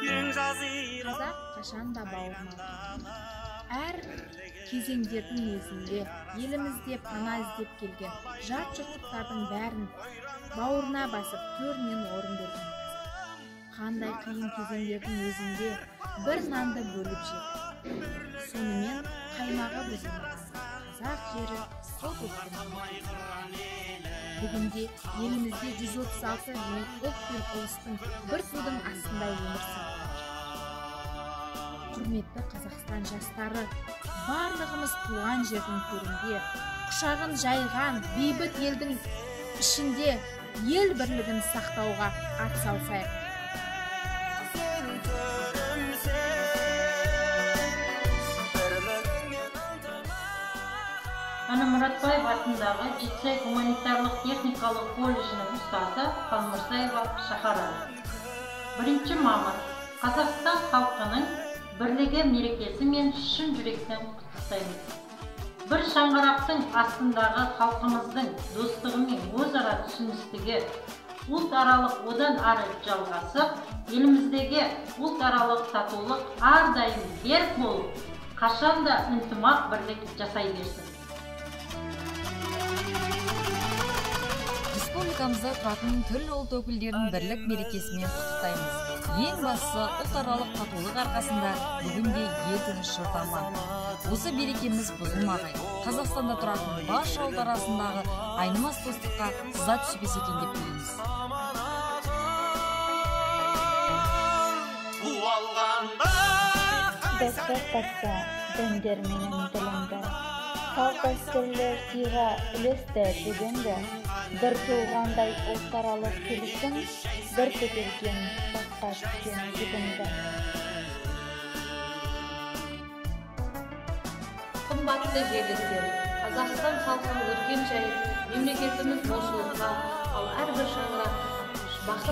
Қазақ қашан да бауырмал. Әр кезеңдердің өзінде елімізде пана іздеп келген жат жұрттардың бәрін бауырына басып төрінен орын берген қазақ. Қандай қиын кезеңдердің өзінде бір нанды бөліп жеп, сонымен қаймағы бұзылмаған қазақ жері сол көктің. Бүгінде елімізде 136 ұлт пен ұлыстың бір тудың астында өмір сүріп жатыр. Құрметті Қазақстан жастары, барлығымыз туған жердің төрінде, құшағын жайған бейбіт елдің ішінде ел бірлігін сақтауға атсалысайық. Ана Мұратбаев атындағы Жетісай гуманитарлық техникалық колледжінің ұстазы Қалмырзаева Шахара. 1 мамыр Қазақстан халқының бірлігі мерекесі мен шын жүректен құттықтаймыз. Бір шаңырақтың астындағы халқымыздың достығы мен өзара түсіністігі ұлтаралық одан ары жалғасып, еліміздегі ұлтаралық татулық әрдайым берік болып, қашанда ынтымақ бірлік жасай берсін. Республикамызда тұратын түрлі ұлт өкілдерінің бірлік мерекесімен құттықтаймыз. Ең бастысы ұлтаралық татулық арқасында бүгінде ел тыныш жұртаман. Осы берекеміз бұзылмағай. Қазақстанда тұратын барша ұлт арасындағы айнымас достыққа сызат түспесе екен деп тілейміз. Достық тапса, діндер менен діліңді. Салт-дәстүрлер тиға үлесті бүгінгі. Бір туғандай ұлтаралық келісім, бір көтерген басқа түскен бүгінгі. Қымбатты жерлестер, Қазақстан халқын өркен жайып, мемлекетіміз молшылыққа, ал әрбір шаңырақ бақыт